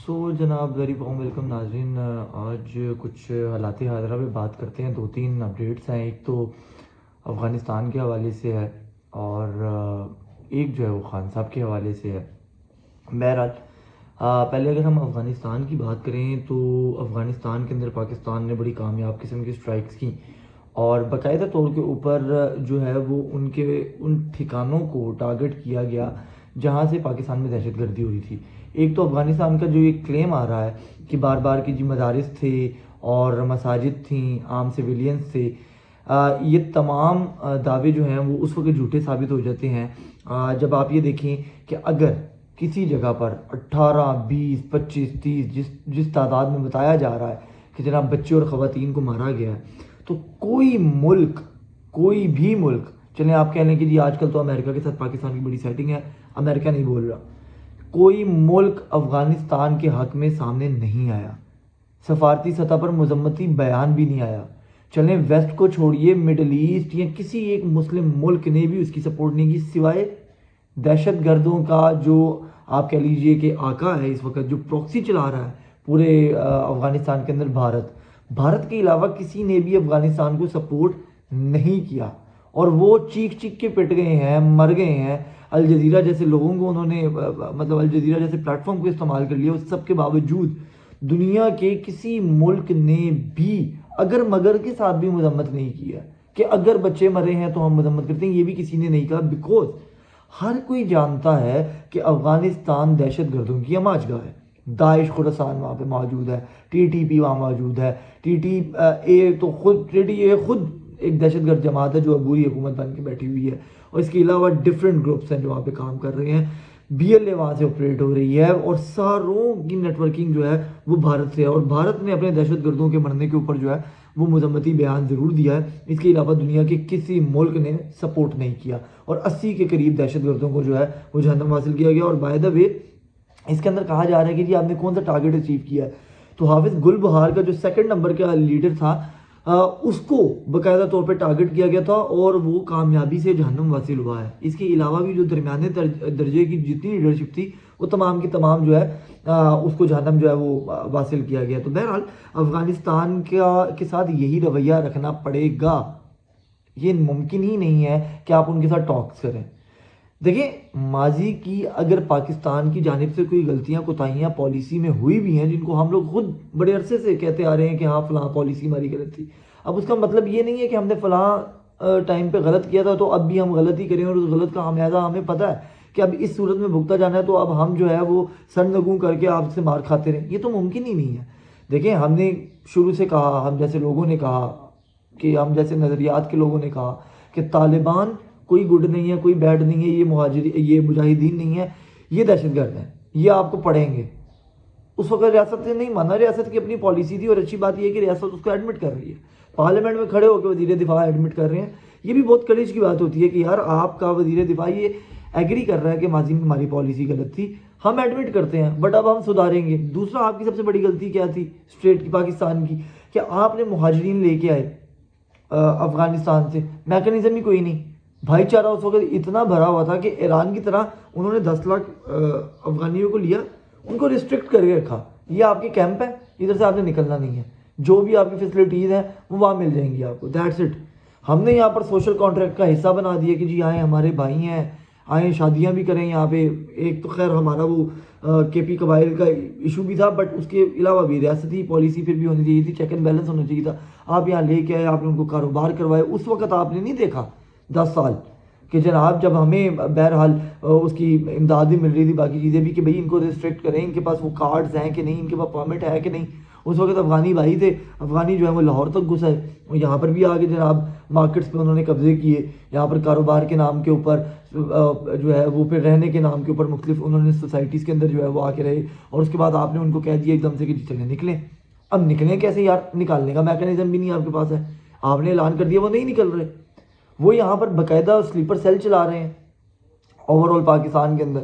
جناب very warm welcome ناظرین. آج کچھ حالات حاضرہ پہ بات کرتے ہیں. 2-3 اپڈیٹس ہیں. ایک تو افغانستان کے حوالے سے ہے اور ایک جو ہے وہ خان صاحب کے حوالے سے ہے. بہرحال پہلے اگر ہم افغانستان کی بات کریں تو افغانستان کے اندر پاکستان نے بڑی کامیاب قسم کی اسٹرائکس کی اور باقاعدہ طور کے اوپر جو ہے وہ ان ٹھکانوں کو ٹارگٹ کیا گیا جہاں سے پاکستان میں دہشت گردی ہو رہی تھی. ایک تو افغانستان کا جو یہ کلیم آ رہا ہے کہ بار بار کی جو مدارس تھے اور مساجد تھیں، عام سویلینز تھے، یہ تمام دعوے جو ہیں وہ اس وقت جھوٹے ثابت ہو جاتے ہیں جب آپ یہ دیکھیں کہ اگر کسی جگہ پر 18، 20، 25، 30 جس تعداد میں بتایا جا رہا ہے کہ جناب بچے اور خواتین کو مارا گیا ہے، تو کوئی بھی ملک، چلیں آپ کہہ لیں کہ جی آج کل تو امریکہ کے ساتھ پاکستان کی بڑی سیٹنگ ہے، امریکہ نہیں بول رہا، کوئی ملک افغانستان کے حق میں سامنے نہیں آیا. سفارتی سطح پر مذمتی بیان بھی نہیں آیا. چلیں ویسٹ کو چھوڑیے، مڈل ایسٹ یا کسی ایک مسلم ملک نے بھی اس کی سپورٹ نہیں کی سوائے دہشت گردوں کا جو آپ کہہ لیجئے کہ آقا ہے اس وقت، جو پروکسی چلا رہا ہے پورے افغانستان کے اندر، بھارت کے علاوہ کسی نے بھی افغانستان کو سپورٹ نہیں کیا اور وہ چیخ کے پٹ گئے ہیں، مر گئے ہیں. الجزیرہ جیسے لوگوں کو انہوں نے الجزیرہ جیسے پلیٹ فارم کو استعمال کر لیا. اس سب کے باوجود دنیا کے کسی ملک نے بھی اگر مگر کے ساتھ بھی مذمت نہیں کیا کہ اگر بچے مرے ہیں تو ہم مذمت کرتے ہیں، یہ بھی کسی نے نہیں کہا. بیکوز ہر کوئی جانتا ہے کہ افغانستان دہشت گردوں کی آماج گاہ ہے. داعش خراسان وہاں پہ موجود ہے، TTP وہاں موجود ہے. TTP خود ایک دہشت گرد جماعت ہے جو عبوری حکومت بن کے بیٹھی ہوئی ہے، اور اس کے علاوہ ڈیفرنٹ گروپس ہیں جو وہاں پہ کام کر رہے ہیں. BLA وہاں سے آپریٹ ہو رہی ہے اور ساروں کی نیٹ ورکنگ جو ہے وہ بھارت سے ہے، اور بھارت نے اپنے دہشت گردوں کے مرنے کے اوپر جو ہے وہ مذمتی بیان ضرور دیا ہے. اس کے علاوہ دنیا کے کسی ملک نے سپورٹ نہیں کیا اور 80 کے قریب دہشت گردوں کو جو ہے وہ جہنم حاصل کیا گیا. اور بائی دا وے اس کے اندر کہا جا رہا ہے کہ جی آپ نے کون سا ٹارگٹ اچیو کیا ہے، تو حافظ گل بہار کا جو 2 نمبر کا لیڈر تھا اس کو باقاعدہ طور پہ ٹارگٹ کیا گیا تھا اور وہ کامیابی سے جہنم حاصل ہوا ہے. اس کے علاوہ بھی جو درمیانے درجے کی جتنی لیڈرشپ تھی وہ تمام کی تمام جو ہے اس کو جہنم جو ہے وہ حاصل کیا گیا. تو بہرحال افغانستان کے ساتھ یہی رویہ رکھنا پڑے گا. یہ ممکن ہی نہیں ہے کہ آپ ان کے ساتھ ٹاکس کریں. دیکھیں ماضی کی اگر پاکستان کی جانب سے کوئی غلطیاں کوتاہیاں پالیسی میں ہوئی بھی ہیں جن کو ہم لوگ خود بڑے عرصے سے کہتے آ رہے ہیں کہ ہاں فلاں پالیسی ہماری غلط تھی، اب اس کا مطلب یہ نہیں ہے کہ ہم نے فلاں ٹائم پہ غلط کیا تھا تو اب بھی ہم غلط ہی کریں اور اس غلط کا خمیازہ ہمیں پتہ ہے کہ اب اس صورت میں بھگتا جانا ہے، تو اب ہم جو ہے وہ سر نگوں کر کے آپ سے مار کھاتے رہیں. یہ تو ممکن ہی نہیں ہے. دیکھیں ہم نے شروع سے کہا، ہم جیسے لوگوں نے کہا کہ ہم جیسے نظریات کے لوگوں نے کہا کہ طالبان کوئی گڈ نہیں ہے، کوئی بیڈ نہیں ہے، یہ مجاہدین نہیں ہے، یہ دہشت گرد ہیں، یہ آپ کو پڑھیں گے. اس وقت ریاست نے نہیں مانا، ریاست کی اپنی پالیسی تھی، اور اچھی بات یہ ہے کہ ریاست اس کو ایڈمٹ کر رہی ہے. پارلیمنٹ میں کھڑے ہو کے وزیر دفاع ایڈمٹ کر رہے ہیں. یہ بھی بہت کریج کی بات ہوتی ہے کہ یار آپ کا وزیر دفاع یہ ایگری کر رہا ہے کہ ماضی میں ہماری پالیسی غلط تھی، ہم ایڈمٹ کرتے ہیں بٹ اب ہم سدھاریں گے. دوسرا آپ کی سب سے بڑی غلطی کیا تھی اسٹیٹ کی، پاکستان کی، کہ آپ نے مہاجرین لے کے آئے افغانستان سے، میکانزم ہی کوئی نہیں. بھائی چارہ اس وقت اتنا بھرا ہوا تھا کہ ایران کی طرح انہوں نے 10 لاکھ افغانیوں کو لیا، ان کو ریسٹرکٹ کر کے رکھا. یہ آپ کے کیمپ ہے، ادھر سے آپ نے نکلنا نہیں ہے، جو بھی آپ کی فیسلٹیز ہیں وہ وہاں مل جائیں گی آپ کو، دیٹس اٹ. ہم نے یہاں پر سوشل کانٹریکٹ کا حصہ بنا دیا کہ جی آئیں ہمارے بھائی ہیں، آئیں شادیاں بھی کریں یہاں پہ. ایک تو خیر ہمارا وہ KP قبائل کا ایشو بھی تھا، بٹ اس کے علاوہ بھی ریاستی پالیسی پھر بھی ہونی چاہیے تھی، چیک اینڈ بیلنس ہونا چاہیے تھا. آپ یہاں لے کے آئے، آپ نے ان کو کاروبار کروائے. اس وقت آپ نے نہیں دیکھا 10 سال کہ جناب جب ہمیں بہرحال اس کی امداد بھی مل رہی تھی، باقی چیزیں بھی، کہ بھئی ان کو ریسٹرکٹ کریں، ان کے پاس وہ کارڈز ہیں کہ نہیں، ان کے پاس پرمٹ ہے کہ نہیں. اس وقت افغانی بھائی تھے، افغانی جو ہے وہ لاہور تک گھس آئے، اور یہاں پر بھی آگے جناب مارکیٹس پہ انہوں نے قبضے کیے. یہاں پر کاروبار کے نام کے اوپر جو ہے وہ پھر رہنے کے نام کے اوپر مختلف انہوں نے سوسائٹیز کے اندر جو ہے وہ آ کے رہے، اور اس کے بعد آپ نے ان کو کہہ دیا ایک دم سے کہ چلیں نکلیں. اب نکلیں کیسے یار؟ نکالنے کا میکانزم بھی نہیں آپ کے پاس ہے. آپ نے اعلان کر دیا وہ نہیں نکل رہے. وہ یہاں پر باقاعدہ سلیپر سیل چلا رہے ہیں اوور آل پاکستان کے اندر.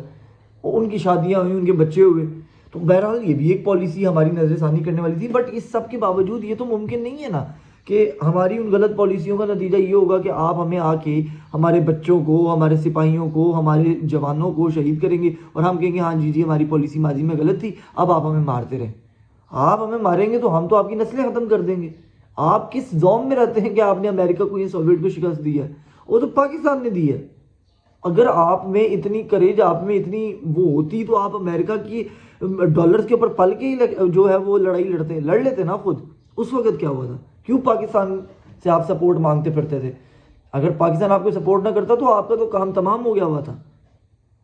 ان کی شادیاں ہوئیں، ان کے بچے ہوئے. تو بہرحال یہ بھی ایک پالیسی ہماری نظر ثانی کرنے والی تھی. بٹ اس سب کے باوجود یہ تو ممکن نہیں ہے نا کہ ہماری ان غلط پالیسیوں کا نتیجہ یہ ہوگا کہ آپ ہمیں آ کے ہمارے بچوں کو، ہمارے سپاہیوں کو، ہمارے جوانوں کو شہید کریں گے اور ہم کہیں گے ہاں جی ہماری پالیسی ماضی میں غلط تھی، اب آپ ہمیں مارتے رہیں. آپ ہمیں ماریں گے تو ہم تو آپ کی نسلیں ختم کر دیں گے. آپ کس زوم میں رہتے ہیں کہ آپ نے امریکہ کو، یہ سوویٹ کو شکست دی ہے؟ وہ تو پاکستان نے دی ہے. اگر آپ میں اتنی کریج، آپ میں اتنی وہ ہوتی تو آپ امریکہ کی ڈالرز کے اوپر پل کے ہی جو ہے وہ لڑائی لڑ لیتے نا خود. اس وقت کیا ہوا تھا؟ کیوں پاکستان سے آپ سپورٹ مانگتے پھرتے تھے؟ اگر پاکستان آپ کو سپورٹ نہ کرتا تو آپ کا تو کام تمام ہو گیا ہوا تھا.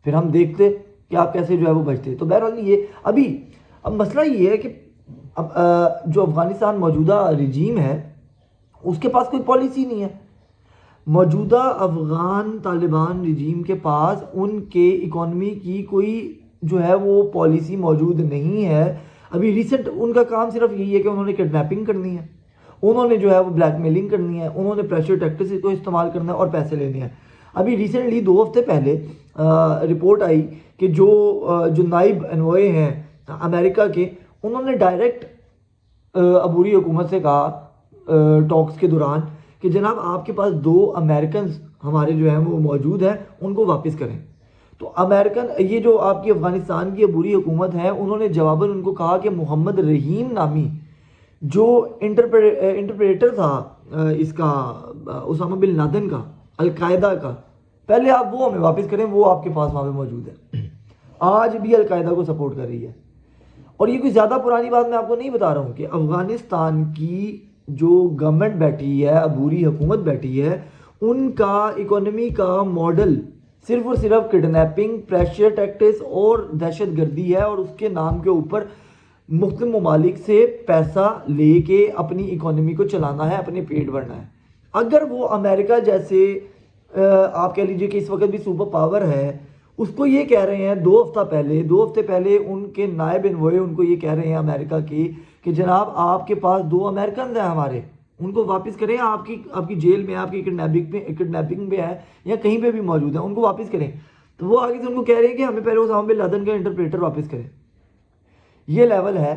پھر ہم دیکھتے کہ آپ کیسے جو ہے وہ بچتے. تو بہرحال یہ اب مسئلہ یہ ہے کہ اب جو افغانستان موجودہ رجیم ہے اس کے پاس کوئی پالیسی نہیں ہے. موجودہ افغان طالبان رجیم کے پاس ان کے اکانومی کی کوئی جو ہے وہ پالیسی موجود نہیں ہے. ابھی ریسنٹ ان کا کام صرف یہی ہے کہ انہوں نے کڈنیپنگ کرنی ہے، انہوں نے جو ہے وہ بلیک میلنگ کرنی ہے، انہوں نے پریشر ٹیکٹکس کو استعمال کرنا ہے اور پیسے لینے ہیں. ابھی ریسنٹلی 2 ہفتے پہلے رپورٹ آئی کہ جو نائب انوائے ہیں امریکہ کے، انہوں نے ڈائریکٹ عبوری حکومت سے کہا ٹاکس کے دوران کہ جناب آپ کے پاس 2 امریکنز ہمارے جو ہیں وہ موجود ہیں، ان کو واپس کریں. تو امریکن یہ جو آپ کی افغانستان کی عبوری حکومت ہے، انہوں نے جواباً ان کو کہا کہ محمد رحیم نامی جو انٹرپریٹر تھا اس کا اسامہ بن لادن کا، القاعدہ کا، پہلے آپ وہ ہمیں واپس کریں، وہ آپ کے پاس وہاں پہ موجود ہے. آج بھی القاعدہ کو سپورٹ کر رہی ہے. اور یہ کوئی زیادہ پرانی بات میں آپ کو نہیں بتا رہا ہوں کہ افغانستان کی جو گورنمنٹ بیٹھی ہے، عبوری حکومت بیٹھی ہے، ان کا اکانومی کا ماڈل صرف اور صرف کڈنیپنگ، پریشر ٹیکٹکس اور دہشت گردی ہے، اور اس کے نام کے اوپر مختلف ممالک سے پیسہ لے کے اپنی اکانومی کو چلانا ہے، اپنے پیٹ بھرنا ہے. اگر وہ امریکہ جیسے آپ کہہ لیجئے کہ اس وقت بھی سپر پاور ہے، اس کو یہ کہہ رہے ہیں 2 ہفتے پہلے ان کے نائب انوائے ان کو یہ کہہ رہے ہیں امریکہ کی کہ جناب آپ کے پاس 2 امریکنز ہیں ہمارے، ان کو واپس کریں. آپ کی جیل میں، آپ کی کڈنیپنگ میں ہے یا کہیں پہ بھی موجود ہیں، ان کو واپس کریں. تو وہ آگے سے ان کو کہہ رہے ہیں کہ ہمیں پہلے اسامہ بن لادن کا انٹرپریٹر واپس کریں. یہ لیول ہے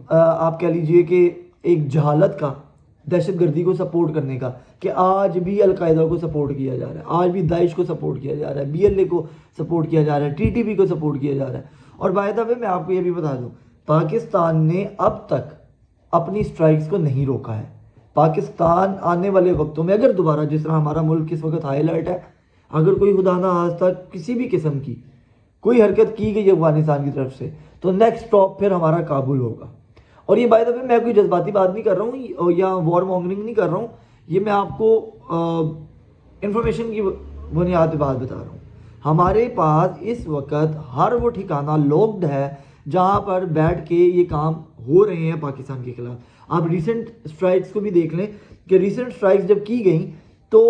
آپ کہہ لیجئے کہ ایک جہالت کا، دہشت گردی کو سپورٹ کرنے کا، کہ آج بھی القاعدہ کو سپورٹ کیا جا رہا ہے، آج بھی داعش کو سپورٹ کیا جا رہا ہے، BLA کو سپورٹ کیا جا رہا ہے، TTP کو سپورٹ کیا جا رہا ہے. اور بائی دا وے میں آپ کو یہ بھی بتا دوں، پاکستان نے اب تک اپنی سٹرائکس کو نہیں روکا ہے. پاکستان آنے والے وقتوں میں اگر دوبارہ، جس طرح ہمارا ملک اس وقت ہائی الرٹ ہے، اگر کوئی خدا نہ خواستہ کسی بھی قسم کی کوئی حرکت کی گئی افغانستان کی طرف سے، تو نیکسٹ اسٹاپ پھر ہمارا کابل ہوگا. اور یہ بائی دا وے میں کوئی جذباتی بات نہیں کر رہا ہوں یا وار مانگرنگ نہیں کر رہا ہوں، یہ میں آپ کو انفارمیشن کی بنیاد پہ بات بتا رہا ہوں. ہمارے پاس اس وقت ہر وہ ٹھکانہ لاکڈ ہے جہاں پر بیٹھ کے یہ کام ہو رہے ہیں پاکستان کے خلاف. آپ ریسنٹ سٹرائکس کو بھی دیکھ لیں کہ ریسنٹ سٹرائکس جب کی گئیں تو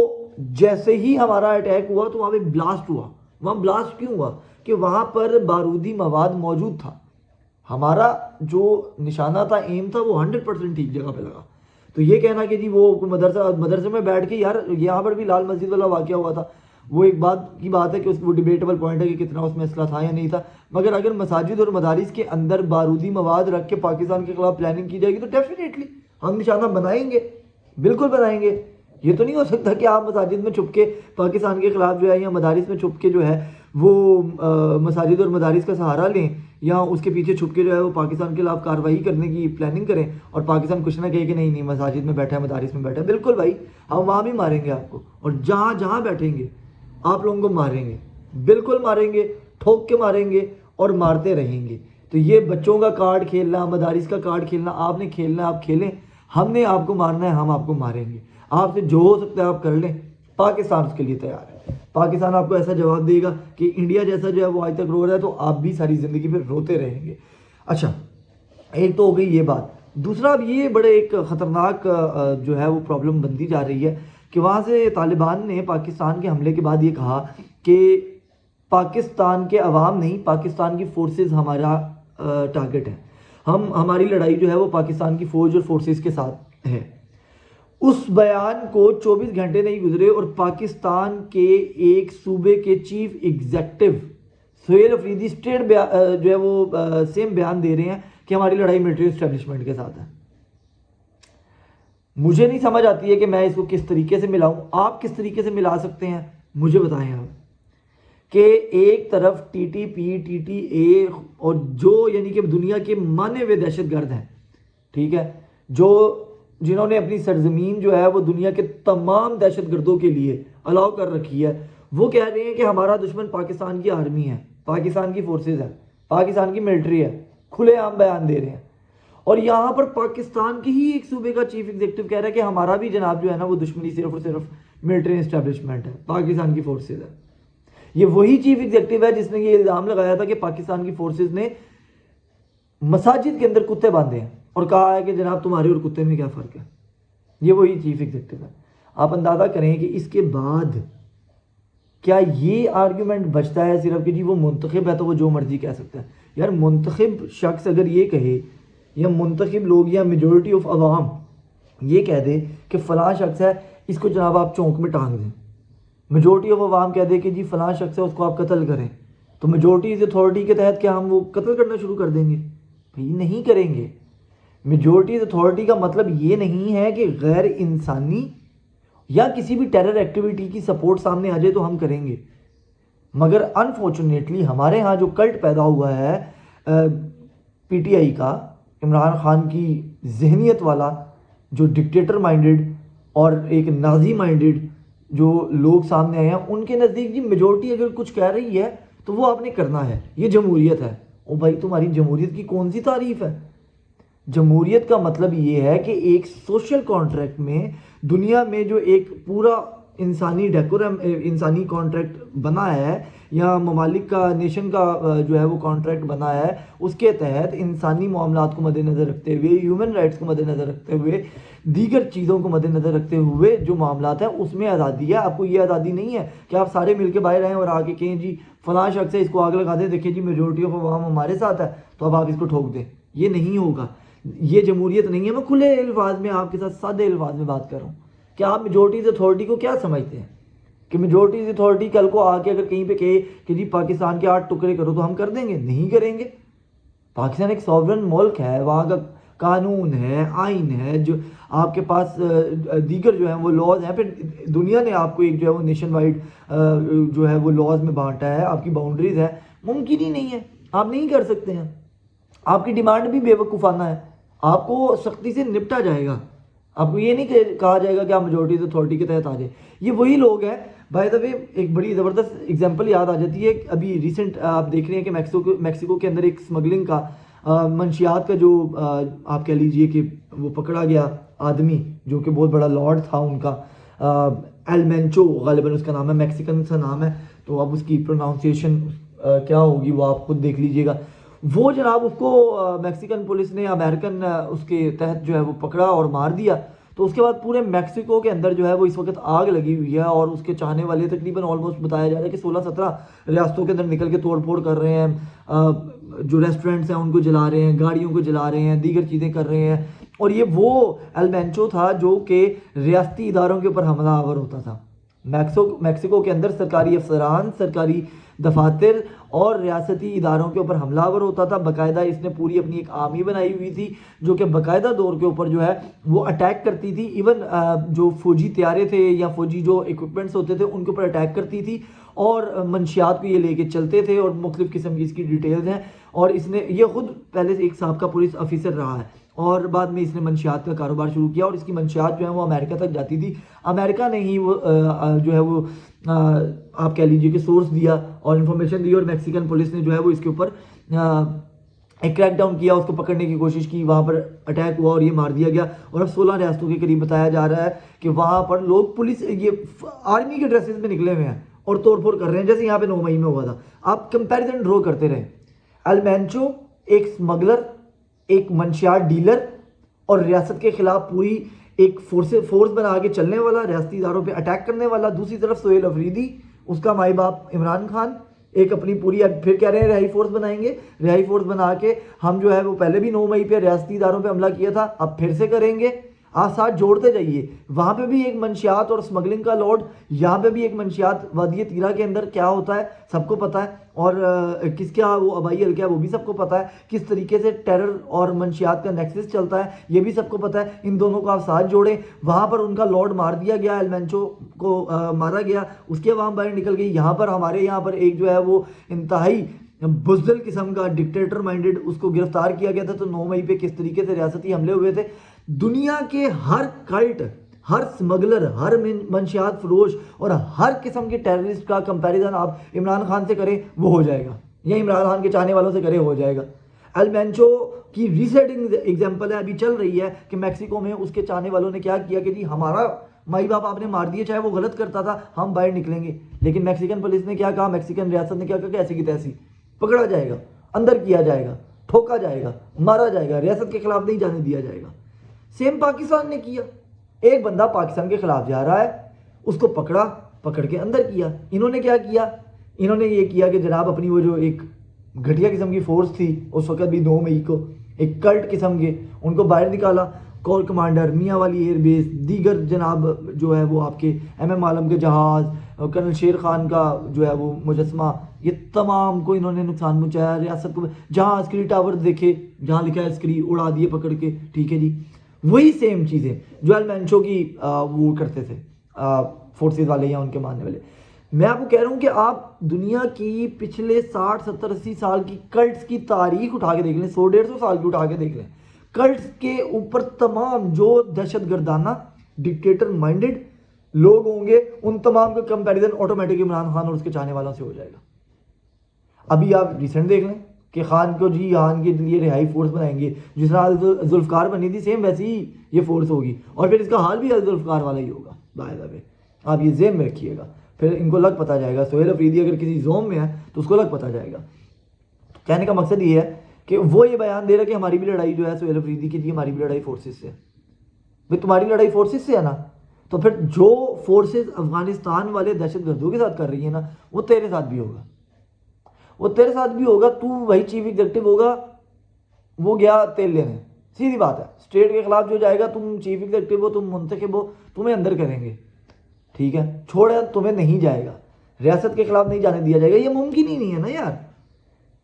جیسے ہی ہمارا اٹیک ہوا تو وہاں پہ بلاسٹ ہوا. وہاں بلاسٹ کیوں ہوا؟ کہ وہاں پر بارودی مواد موجود تھا. ہمارا جو نشانہ تھا، ایم تھا، وہ 100% ٹھیک جگہ پہ لگا. تو یہ کہنا کہ جی وہ مدرسے میں بیٹھ کے، یار یہاں پر بھی لال مسجد والا واقعہ ہوا تھا، وہ ایک بات کی بات ہے کہ وہ ڈیبیٹیبل پوائنٹ ہے کہ کتنا اس میں اسلحہ تھا یا نہیں تھا. مگر اگر مساجد اور مدارس کے اندر بارودی مواد رکھ کے پاکستان کے خلاف پلاننگ کی جائے گی تو ڈیفینیٹلی ہم نشانہ بنائیں گے، بالکل بنائیں گے. یہ تو نہیں ہو سکتا کہ آپ مساجد میں چھپ کے پاکستان کے خلاف جو ہے، یا مدارس میں چھپ کے جو ہے وہ مساجد اور مدارس کا سہارا لیں، یا اس کے پیچھے چھپ کے جو ہے وہ پاکستان کے خلاف کارروائی کرنے کی پلاننگ کریں، اور پاکستان کچھ نہ کہے کہ نہیں مساجد میں بیٹھا ہے، مدارس میں بیٹھا ہے. بالکل بھائی، ہم وہاں بھی ماریں گے آپ کو، اور جہاں جہاں بیٹھیں گے آپ لوگوں کو ماریں گے، بالکل ماریں گے، ٹھوک کے ماریں گے اور مارتے رہیں گے. تو یہ بچوں کا کارڈ کھیلنا، مدارس کا کارڈ کھیلنا، آپ نے کھیلنا آپ کھیلیں، ہم نے آپ کو مارنا ہے، ہم آپ کو ماریں گے. آپ سے جو ہو سکتا ہے آپ کر لیں، پاکستان اس کے لیے تیار ہے. پاکستان آپ کو ایسا جواب دے گا کہ انڈیا جیسا جو ہے وہ آج تک رو رہا ہے، تو آپ بھی ساری زندگی پھر روتے رہیں گے. اچھا، ایک تو ہو گئی یہ بات. دوسرا، اب یہ بڑے ایک خطرناک جو ہے وہ پرابلم بنتی جا رہی ہے کہ وہاں سے طالبان نے پاکستان کے حملے کے بعد یہ کہا کہ پاکستان کے عوام نہیں، پاکستان کی فورسز ہمارا ٹارگٹ ہے. ہماری لڑائی جو ہے وہ پاکستان کی فوج اور فورسز کے ساتھ ہے. اس بیان کو 24 گھنٹے نہیں گزرے اور پاکستان کے ایک صوبے کے chief executive Sohail Afridi state جو ہے وہ سیم بیان دے رہے ہیں کہ ہماری لڑائی ملٹری اسٹیبلشمنٹ کے ساتھ ہے. مجھے نہیں سمجھ آتی ہے کہ میں اس کو کس طریقے سے ملاؤں. آپ کس طریقے سے ملا سکتے ہیں مجھے بتائیں آپ. کہ ایک طرف T T P T T A اور جو یعنی کہ دنیا کے مانے ہوئے دہشت گرد ہیں, ٹھیک ہے, جنہوں نے اپنی سرزمین جو ہے وہ دنیا کے تمام دہشت گردوں کے لیے الاؤ کر رکھی ہے, وہ کہہ رہے ہیں کہ ہمارا دشمن پاکستان کی آرمی ہے, پاکستان کی فورسز ہے, پاکستان کی ملٹری ہے, کھلے عام بیان دے رہے ہیں. اور یہاں پر پاکستان کی ہی ایک صوبے کا چیف ایگزیکٹو کہہ رہا ہے کہ ہمارا بھی جناب جو ہے نا وہ دشمنی صرف اور صرف ملٹری اسٹیبلشمنٹ ہے, پاکستان کی فورسز ہے. یہ وہی چیف ایگزیکٹو ہے جس نے یہ الزام لگایا تھا کہ پاکستان کی فورسز نے مساجد کے اندر کتے باندھے ہیں اور کہا ہے کہ جناب تمہارے اور کتے میں کیا فرق ہے. یہ وہی چیف ایگزیکٹو ہے. آپ اندازہ کریں کہ اس کے بعد کیا یہ آرگیومنٹ بچتا ہے صرف کہ جی وہ منتخب ہے تو وہ جو مرضی کہہ سکتا ہے. یار منتخب شخص اگر یہ کہے یا منتخب لوگ یا میجورٹی آف عوام یہ کہہ دے کہ فلاں شخص ہے اس کو جناب آپ چونک میں ٹانگ دیں, میجورٹی آف عوام کہہ دے کہ جی فلاں شخص ہے اس کو آپ قتل کریں, تو میجورٹی اتھارٹی کے تحت کیا ہم وہ قتل کرنا شروع کر دیں گے؟ بھائی نہیں کریں گے. میجورٹی اتھارٹی کا مطلب یہ نہیں ہے کہ غیر انسانی یا کسی بھی ٹیرر ایکٹیویٹی کی سپورٹ سامنے آ جائے تو ہم کریں گے. مگر انفارچونیٹلی ہمارے ہاں جو کلٹ پیدا ہوا ہے پی ٹی آئی کا, عمران خان کی ذہنیت والا, جو ڈکٹیٹر مائنڈڈ اور ایک نازی مائنڈڈ جو لوگ سامنے آئے ہیں, ان کے نزدیک جی میجورٹی اگر کچھ کہہ رہی ہے تو وہ آپ نے کرنا ہے, یہ جمہوریت ہے. او بھائی تمہاری جمہوریت کی کون سی تعریف ہے؟ جمہوریت کا مطلب یہ ہے کہ ایک سوشل کانٹریکٹ میں دنیا میں جو ایک پورا انسانی ڈیکورم انسانی کانٹریکٹ بنا ہے یا ممالک کا نیشن کا جو ہے وہ کانٹریکٹ بنا ہے, اس کے تحت انسانی معاملات کو مد نظر رکھتے ہوئے, ہیومن رائٹس کو مد نظر رکھتے ہوئے, دیگر چیزوں کو مد نظر رکھتے ہوئے جو معاملات ہیں اس میں آزادی ہے. آپ کو یہ آزادی نہیں ہے کہ آپ سارے مل کے باہر آئیں اور آ کے کہیں جی فلاں شخص ہے اس کو آگ لگا دیں, دیکھیں جی میجورٹی آف عوام ہمارے ساتھ ہے تو اب آپ اس کو ٹھوک دیں. یہ نہیں ہوگا, یہ جمہوریت نہیں ہے. میں کھلے الفاظ میں آپ کے ساتھ سادے الفاظ میں بات کر رہا ہوں کہ آپ میجورٹیز اتھارٹی کو کیا سمجھتے ہیں کہ میجورٹیز اتھارٹی کل کو آ کے اگر کہیں پہ کہے کہ جی پاکستان کے 8 ٹکڑے کرو تو ہم کر دیں گے؟ نہیں کریں گے. پاکستان ایک سوورن ملک ہے, وہاں کا قانون ہے, آئین ہے, جو آپ کے پاس دیگر جو ہیں وہ لاز ہیں. پھر دنیا نے آپ کو ایک جو ہے وہ نیشن وائڈ جو ہے وہ لاز میں بانٹا ہے, آپ کی باؤنڈریز ہے. ممکن ہی نہیں ہے, آپ نہیں کر سکتے ہیں. آپ کی ڈیمانڈ بھی بے وقوفانہ ہے, آپ کو سختی سے نپٹا جائے گا. آپ کو یہ نہیں کہا جائے گا کہ آپ میجورٹی اتھارٹی کے تحت آ جائے. یہ وہی لوگ ہیں. بائی دا وے ایک بڑی زبردست ایگزامپل یاد آ جاتی ہے, ابھی ریسنٹ آپ دیکھ رہے ہیں کہ میکسیکو کے اندر ایک اسمگلنگ کا منشیات کا جو آپ کہہ لیجئے کہ وہ پکڑا گیا آدمی جو کہ بہت بڑا لارڈ تھا ان کا, ایلمینچو غالباً اس کا نام ہے, میکسیکن سا نام ہے, تو اب اس کی پروناؤنسیشن کیا ہوگی وہ آپ خود دیکھ لیجئے گا. وہ جناب اس کو میکسیکن پولیس نے امریکن اس کے تحت جو ہے وہ پکڑا اور مار دیا. تو اس کے بعد پورے میکسیکو کے اندر جو ہے وہ اس وقت آگ لگی ہوئی ہے اور اس کے چاہنے والے تقریباً آلموسٹ بتایا جا رہا ہے کہ 16-17 ریاستوں کے اندر نکل کے توڑ پھوڑ کر رہے ہیں. جو ریسٹورنٹس ہیں ان کو جلا رہے ہیں, گاڑیوں کو جلا رہے ہیں, دیگر چیزیں کر رہے ہیں. اور یہ وہ ایلمینچو تھا جو کہ ریاستی اداروں کے اوپر حملہ آور ہوتا تھا. میکسیکو کے اندر سرکاری افسران, سرکاری دفاتر اور ریاستی اداروں کے اوپر حملہ آور ہوتا تھا. باقاعدہ اس نے پوری اپنی ایک آرمی بنائی ہوئی تھی جو کہ باقاعدہ دور کے اوپر جو ہے وہ اٹیک کرتی تھی. ایون جو فوجی طیارے تھے یا فوجی جو ایکوپمنٹس ہوتے تھے ان کے اوپر اٹیک کرتی تھی اور منشیات کو یہ لے کے چلتے تھے اور مختلف قسم کی اس کی ڈیٹیلز ہیں. اور اس نے یہ خود پہلے سے ایک سابقہ پولیس آفیسر رہا ہے اور بعد میں اس نے منشیات کا کاروبار شروع کیا اور اس کی منشیات جو ہیں وہ امریکہ تک جاتی تھی. امریکہ نے ہی وہ جو ہے وہ آپ کہہ لیجئے کہ سورس دیا اور انفارمیشن دی اور میکسیکن پولیس نے جو ہے وہ اس کے اوپر ایک کریک ڈاؤن کیا, اس کو پکڑنے کی کوشش کی, وہاں پر اٹیک ہوا اور یہ مار دیا گیا. اور اب 16 ریاستوں کے قریب بتایا جا رہا ہے کہ وہاں پر لوگ پولیس یہ آرمی کے ڈریسز میں نکلے ہوئے ہیں اور توڑ پھوڑ کر رہے ہیں جیسے یہاں پہ 9 مئی میں ہوا تھا. آپ کمپیریزن ڈرو کرتے رہیں. ایلمینچو ایک اسمگلر, ایک منشیات ڈیلر اور ریاست کے خلاف پوری ایک فورس بنا کے چلنے والا, ریاستی اداروں پہ اٹیک کرنے والا. دوسری طرف سہیل افریدی, اس کا مائی باپ عمران خان, ایک اپنی پوری پھر کہہ رہے ہیں رہائی فورس بنائیں گے. رہائی فورس بنا کے ہم جو ہے وہ پہلے بھی 9 مئی پہ ریاستی اداروں پہ حملہ کیا تھا, اب پھر سے کریں گے. آپ ساتھ جوڑتے جائیے. وہاں پہ بھی ایک منشیات اور اسمگلنگ کا لوڈ, یہاں پہ بھی ایک منشیات وادی تیرہ کے اندر کیا ہوتا ہے سب کو پتہ ہے, اور کس کیا وہ آبائی حلقہ ہے وہ بھی سب کو پتہ ہے, کس طریقے سے ٹیرر اور منشیات کا نیکسس چلتا ہے یہ بھی سب کو پتہ ہے. ان دونوں کو آپ ساتھ جوڑیں. وہاں پر ان کا لوڈ مار دیا گیا, ایلمینچو کو مارا گیا, اس کے عوام باہر نکل گئی. یہاں پر ہمارے یہاں پر ایک جو ہے وہ انتہائی بزدل قسم کا ڈکٹیٹر مائنڈڈ, اس کو گرفتار کیا گیا تھا. تو 9 مئی پہ کس طریقے سے ریاستی حملے ہوئے تھے. دنیا کے ہر کلٹ, ہر سمگلر, ہر منشیات فروش اور ہر قسم کے ٹیررسٹ کا کمپیریزن آپ عمران خان سے کریں وہ ہو جائے گا, یا عمران خان کے چاہنے والوں سے کریں ہو جائے گا. ایلمینچو کی ریسیٹنگ ایگزامپل ہے, ابھی چل رہی ہے کہ میکسیکو میں اس کے چاہنے والوں نے کیا کیا کہ جی ہمارا مائی باپ آپ نے مار دیے, چاہے وہ غلط کرتا تھا ہم باہر نکلیں گے. لیکن میکسیکن پولیس نے کیا کہا, میکسیکن ریاست نے کیا کہا کہ ایسی کی تیسی پکڑا جائے گا, اندر کیا جائے گا, ٹھوکا جائے گا, مارا جائے گا, ریاست کے خلاف نہیں جانے دیا جائے گا. سیم پاکستان نے کیا. ایک بندہ پاکستان کے خلاف جا رہا ہے, اس کو پکڑ کے اندر کیا. انہوں نے کیا کیا, انہوں نے یہ کیا کہ جناب اپنی وہ جو ایک گھٹیا قسم کی فورس تھی اس وقت بھی 2 مئی کو, ایک کلٹ قسم کے, ان کو باہر نکالا. کور کمانڈر, میاں والی ایئر بیس, دیگر جناب جو ہے وہ آپ کے MM عالم کے جہاز, کرنل شیر خان کا جو ہے وہ مجسمہ, یہ تمام کو انہوں نے نقصان پہنچایا. ریاست کو جہاں عسکری ٹاور دیکھے جہاں لکھا ہے عسکری, اڑا دیے پکڑ کے. ٹھیک ہے جی, وہی سیم چیزیں جو ایلمینچو کی وہ کرتے تھے فورسز والے یا ان کے ماننے والے. میں آپ کو کہہ رہا ہوں کہ آپ دنیا کی پچھلے 60 70 80 سال کی کلٹس کی تاریخ اٹھا کے دیکھ لیں, 100 150 سال کی اٹھا کے دیکھ لیں. کلٹس کے اوپر تمام جو دہشت گردانہ ڈکٹیٹر مائنڈڈ لوگ ہوں گے ان تمام کا کمپیریزن آٹومیٹک عمران خان اور اس کے چاہنے والوں سے ہو جائے گا. ابھی آپ ریسنٹ دیکھ لیں کہ خان کو جی خان کے لیے رہائی فورس بنائیں گے, جس طرح ذوالفقار بنی تھی سیم ویسی ہی یہ فورس ہوگی, اور پھر اس کا حال بھی ذوالفقار والا ہی ہوگا. باہر پہ آپ یہ ذہن میں رکھیے گا, پھر ان کو لگ پتہ جائے گا. سہیل افریدی اگر کسی زوم میں ہے تو اس کو لگ پتہ جائے گا. کہنے کا مقصد یہ ہے کہ وہ یہ بیان دے رہا ہے کہ ہماری بھی لڑائی جو ہے سہیل افریدی کی, ہماری بھی لڑائی فورسز سے ہے. بھائی تمہاری لڑائی فورسز سے ہے نا, تو پھر جو فورسز افغانستان والے دہشت گردوں کے ساتھ کر رہی ہیں نا وہ تیرے ساتھ بھی ہوگا, وہ تیرے ساتھ بھی ہوگا. تو وہی چیف ایگزیکٹو ہوگا, وہ گیا تیل لینے, سیدھی بات ہے. اسٹیٹ کے خلاف جو جائے گا, تم چیف ایگزیکٹو ہو, تم منتخب ہو, تمہیں اندر کریں گے. ٹھیک ہے, چھوڑے تمہیں نہیں جائے گا, ریاست کے خلاف نہیں جانے دیا جائے گا. یہ ممکن ہی نہیں ہے نا یار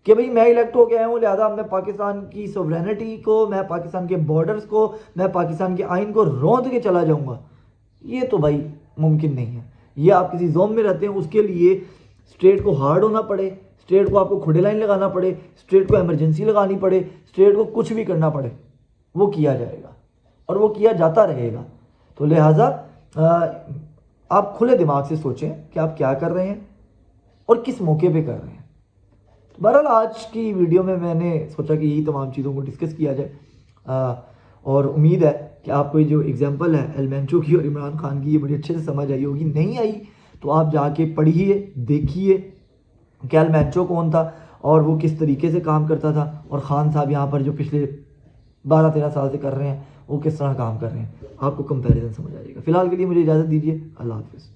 کہ بھئی میں الیکٹ ہو کے آیا ہوں لہٰذا میں پاکستان کی سوورینٹی کو, میں پاکستان کے بارڈرز کو, میں پاکستان کے آئین کو روند کے چلا جاؤں گا. یہ تو بھائی ممکن نہیں ہے. یہ آپ کسی زوم میں رہتے ہیں, اس کے لیے اسٹیٹ کو ہارڈ ہونا پڑے, اسٹیٹ کو آپ کو کھڑے لائن لگانا پڑے, اسٹیٹ کو ایمرجنسی لگانی پڑے, اسٹیٹ کو کچھ بھی کرنا پڑے, وہ کیا جائے گا اور وہ کیا جاتا رہے گا. تو لہٰذا آپ کھلے دماغ سے سوچیں کہ آپ کیا کر رہے ہیں اور کس موقع پہ کر رہے ہیں. بہرحال آج کی ویڈیو میں نے سوچا کہ یہی تمام چیزوں کو ڈسکس کیا جائے, اور امید ہے کہ آپ کو یہ جو ایگزامپل ہے ایلمینچو کی اور عمران خان کی یہ بڑی اچھے سے سمجھ آئی ہوگی. نہیں آئی تو آپ جا کے پڑھیے, دیکھیے کہ ایلمینچو کون تھا اور وہ کس طریقے سے کام کرتا تھا, اور خان صاحب یہاں پر جو پچھلے 12-13 سال سے کر رہے ہیں وہ کس طرح کام کر رہے ہیں. آپ کو کمپیریزن سمجھ آ جائے گا. فی الحال کے لیے مجھے اجازت دیجیے, اللہ حافظ.